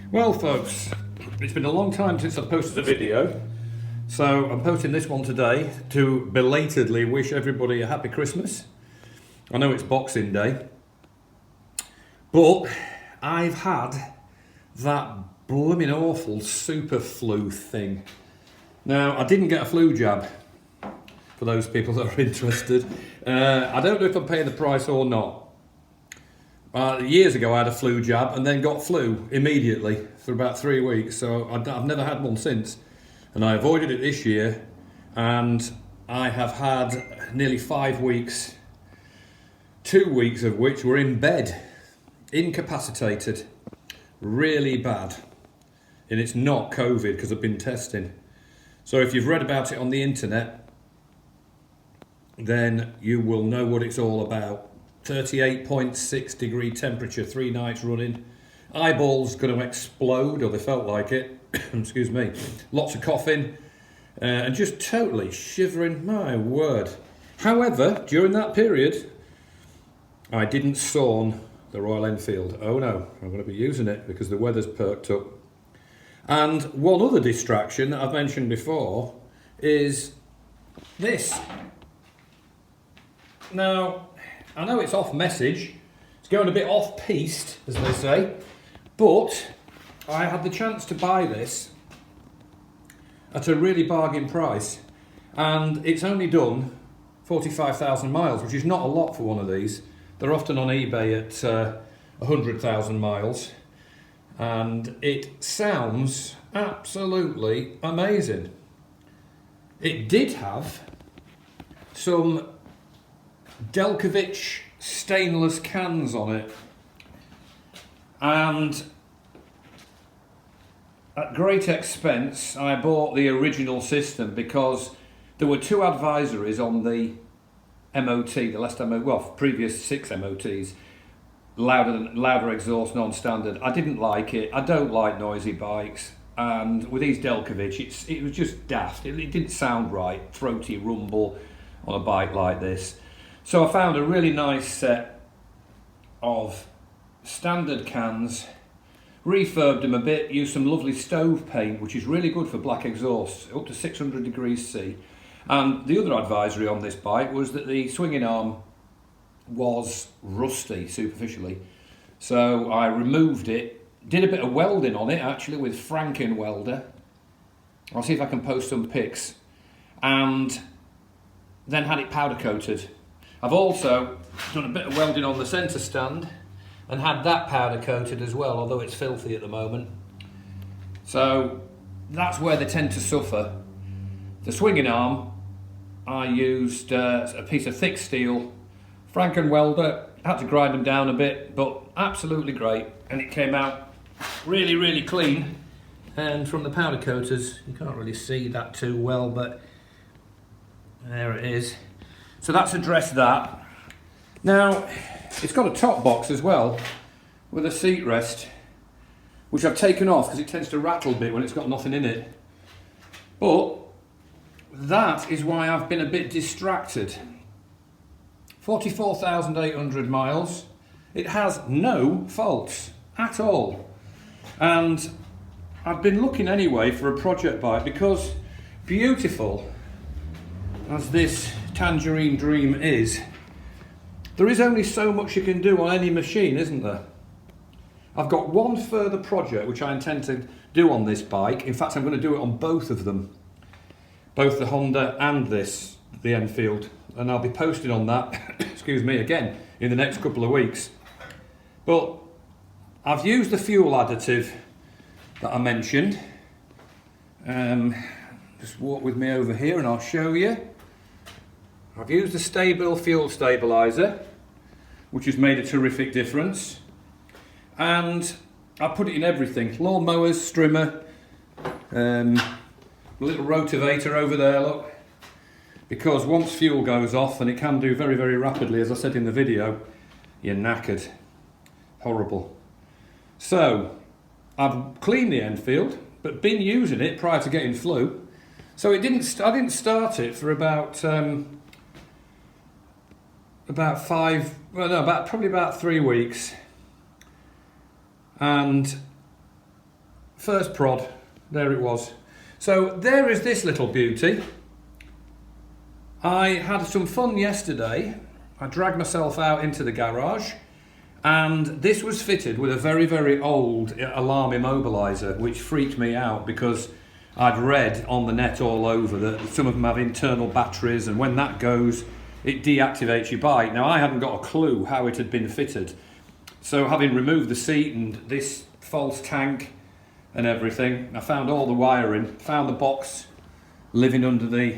Well folks, it's been a long time since I've posted a video, so I'm posting this one today to belatedly wish everybody a happy Christmas. I know it's Boxing Day, but I've had that blooming awful super flu thing. Now, I didn't get a flu jab, for those people that are interested. I don't know if I'm paying the price or not. Years ago I had a flu jab and then got flu immediately for about 3 weeks, so I've never had one since, and I avoided it this year, and I have had nearly 5 weeks, 2 weeks of which were in bed, incapacitated, really bad, and it's not COVID because I've been testing. So if you've read about it on the internet, then you will know what it's all about. 38.6 degree temperature, 3 nights running. Eyeballs going to explode, or they felt like it. Excuse me. Lots of coughing and just totally shivering. My word. However, during that period, I didn't sawn the Royal Enfield. Oh no, I'm going to be using it because the weather's perked up. And one other distraction that I've mentioned before is this. Now, I know it's off message, it's going a bit off piste, as they say, but I had the chance to buy this at a really bargain price, and it's only done 45,000 miles, which is not a lot for one of these. They're often on eBay at 100,000 miles, and it sounds absolutely amazing. It did have some Delkovich stainless cans on it, and at great expense I bought the original system because there were 2 advisories on the MOT, the last MOT, well, previous 6 MOTs, louder exhaust, non-standard. I didn't like it. I don't like noisy bikes, and with these Delkovich it was just daft. It didn't sound right, throaty rumble on a bike like this. So I found a really nice set of standard cans, refurbed them a bit, used some lovely stove paint, which is really good for black exhausts, up to 600 degrees C. And the other advisory on this bike was that the swinging arm was rusty superficially. So I removed it, did a bit of welding on it actually with Franken welder. I'll see if I can post some pics. And then had it powder coated. I've also done a bit of welding on the centre stand and had that powder coated as well, although it's filthy at the moment. So that's where they tend to suffer. The swinging arm, I used a piece of thick steel, Franken welder, had to grind them down a bit, but absolutely great. And it came out really, really clean. And from the powder coaters, you can't really see that too well, but there it is. So that's addressed that. Now, it's got a top box as well with a seat rest, which I've taken off because it tends to rattle a bit when it's got nothing in it. But that is why I've been a bit distracted. 44,800 miles. It has no faults at all. And I've been looking anyway for a project bike because, beautiful as this Tangerine Dream is, there is only so much you can do on any machine, isn't there? I've got one further project which I intend to do on this bike. In fact, I'm going to do it on both of them, both the Honda and the Enfield, and I'll be posting on that excuse me, again in the next couple of weeks. But I've used the fuel additive that I mentioned. Just walk with me over here and I'll show you. I've used the Stable fuel stabilizer, which has made a terrific difference, and I put it in everything: lawn mowers, strimmer, the little rotavator over there, look, because once fuel goes off, and it can do very, very rapidly, as I said in the video, you're knackered. Horrible. So I've cleaned the Enfield, but been using it prior to getting flu, so I didn't start it for about probably about 3 weeks, and first prod, there it was. So there is this little beauty. I had some fun yesterday. I dragged myself out into the garage, and this was fitted with a very, very old alarm immobiliser, which freaked me out because I'd read on the net all over that some of them have internal batteries, and when that goes, it deactivates your bike. Now, I hadn't got a clue how it had been fitted. So having removed the seat and this false tank and everything, I found all the wiring, found the box living under the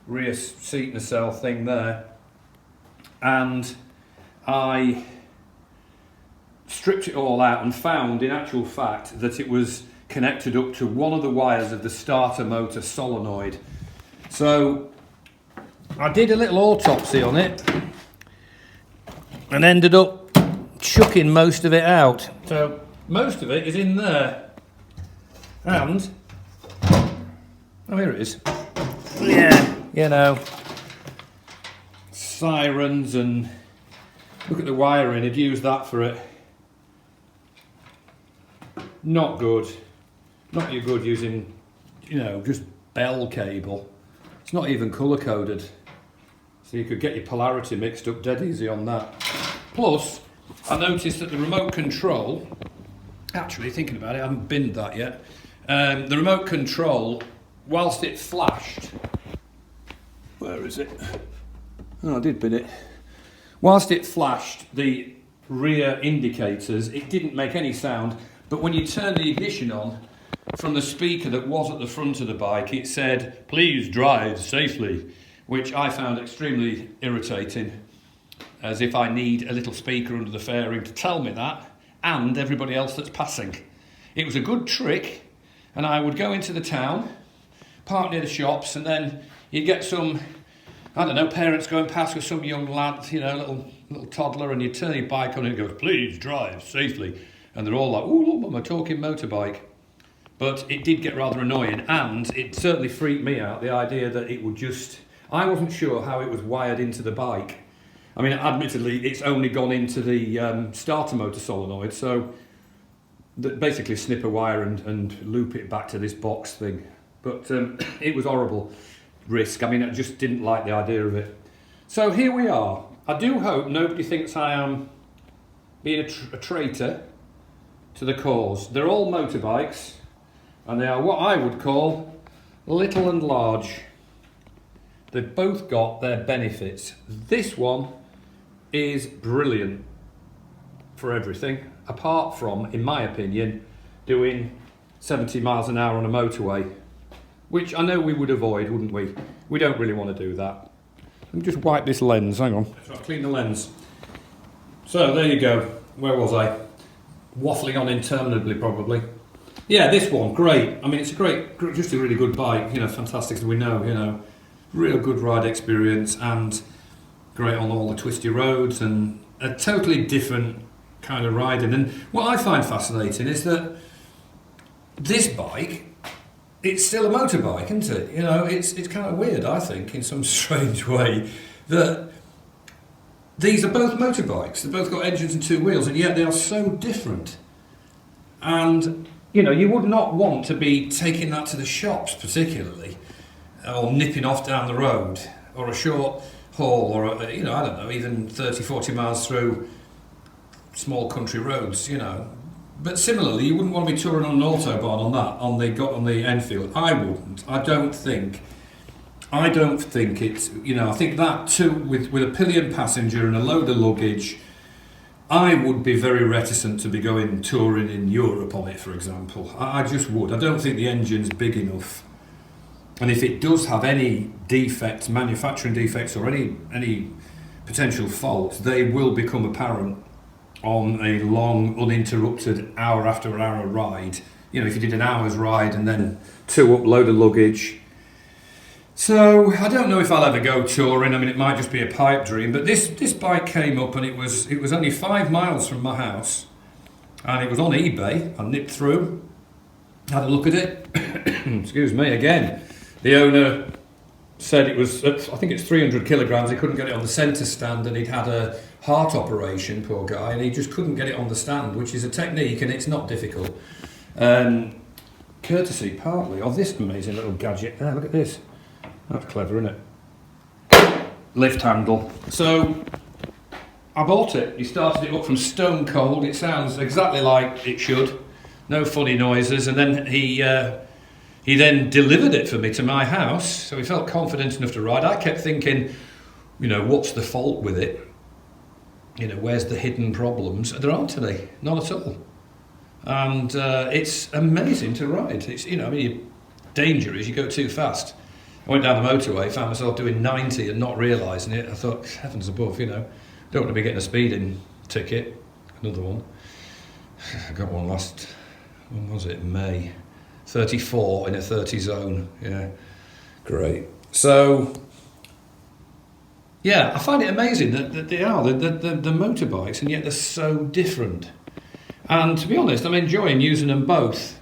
rear seat nacelle thing there, and I stripped it all out and found, in actual fact, that it was connected up to one of the wires of the starter motor solenoid. So I did a little autopsy on it and ended up chucking most of it out. So most of it is in there, and oh, here it is. Yeah, you know, sirens, and look at the wiring. He'd use that for it. Not good. Not you good using, you know, just bell cable. It's not even colour coded, so you could get your polarity mixed up dead easy on that. Plus, I noticed that the remote control, actually thinking about it, I haven't binned that yet. The remote control, whilst it flashed, where is it? Oh, I did bin it. Whilst it flashed the rear indicators, it didn't make any sound, but when you turn the ignition on, from the speaker that was at the front of the bike, it said, "Please drive safely," which I found extremely irritating, as if I need a little speaker under the fairing to tell me that, and everybody else that's passing. It was a good trick, and I would go into the town, park near the shops, and then you'd get some, I don't know, parents going past with some young lad, you know, little toddler, and you'd turn your bike on and it goes, "Please drive safely," and they're all like, "Ooh, look, I'm a talking motorbike." But it did get rather annoying, and it certainly freaked me out, the idea that it would just... I wasn't sure how it was wired into the bike. I mean, admittedly, it's only gone into the starter motor solenoid, so basically snip a wire and loop it back to this box thing. But it was horrible risk. I mean, I just didn't like the idea of it. So here we are. I do hope nobody thinks I am being a traitor to the cause. They're all motorbikes, and they are what I would call little and large. They've both got their benefits. This one is brilliant for everything, apart from, in my opinion, doing 70 miles an hour on a motorway, which I know we would avoid, wouldn't we? We don't really want to do that. Let me just wipe this lens, hang on. So I'll clean the lens. So there you go. Where was I? Waffling on interminably, probably. Yeah, this one, great. I mean, it's just a really good bike, you know, fantastic as we know, you know. Real good ride experience, and great on all the twisty roads, and a totally different kind of riding. And what I find fascinating is that this bike, it's still a motorbike, isn't it? You know, it's kind of weird, I think, in some strange way, that these are both motorbikes. They've both got engines and two wheels, and yet they are so different. And, you know, you would not want to be taking that to the shops particularly, or nipping off down the road, or a short haul, or, you know, I don't know, even 30, 40 miles through small country roads, you know. But similarly, you wouldn't want to be touring on an autobahn on the Enfield. I wouldn't. I don't think it's, you know, I think that too, with a pillion passenger and a load of luggage, I would be very reticent to be going touring in Europe on it, for example. I just would. I don't think the engine's big enough. And if it does have any defects, manufacturing defects, or any potential faults, they will become apparent on a long, uninterrupted hour after hour ride. You know, if you did an hour's ride and then two up, load of luggage. So I don't know if I'll ever go touring. I mean, it might just be a pipe dream. But this bike came up, and it was only 5 miles from my house, and it was on eBay. I nipped through, had a look at it. Excuse me again. The owner said it was, I think it's 300 kilograms. He couldn't get it on the centre stand, and he'd had a heart operation, poor guy, and he just couldn't get it on the stand, which is a technique, and it's not difficult. courtesy partly of this amazing little gadget. There, look at this. That's clever, isn't it? Lift handle. So I bought it. He started it up from stone cold. It sounds exactly like it should. No funny noises. And then he then delivered it for me to my house. So he felt confident enough to ride. I kept thinking, you know, what's the fault with it? You know, where's the hidden problems? There aren't any, none at all. And it's amazing to ride. It's, you know, I mean, danger is you go too fast. I went down the motorway, found myself doing 90 and not realising it. I thought, heavens above, you know, don't want to be getting a speeding ticket. Another one. I got one last, when was it? May. 34 in a 30 zone. Yeah, great. So, yeah, I find it amazing that they are the motorbikes, and yet they're so different. And to be honest, I'm enjoying using them both.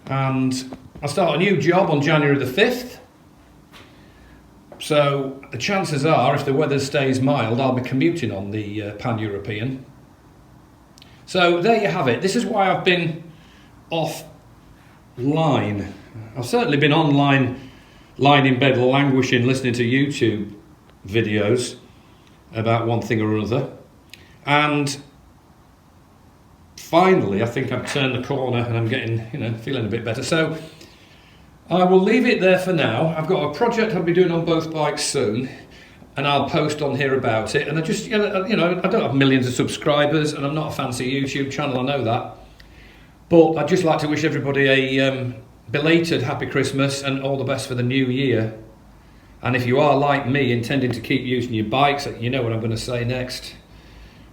And I start a new job on January the 5th. So the chances are, if the weather stays mild, I'll be commuting on the Pan-European. So there you have it. This is why I've been offline. I've certainly been online, lying in bed languishing, listening to YouTube videos about one thing or another. And finally, I think I've turned the corner and I'm getting, you know, feeling a bit better. So I will leave it there for now. I've got a project I'll be doing on both bikes soon, and I'll post on here about it. And I just, you know, I don't have millions of subscribers, and I'm not a fancy YouTube channel, I know that. But I'd just like to wish everybody a belated happy Christmas and all the best for the new year. And if you are like me, intending to keep using your bikes, you know what I'm going to say next.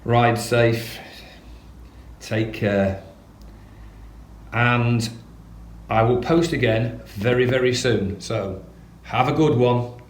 Ride safe, take care, and I will post again very, very soon. So have a good one.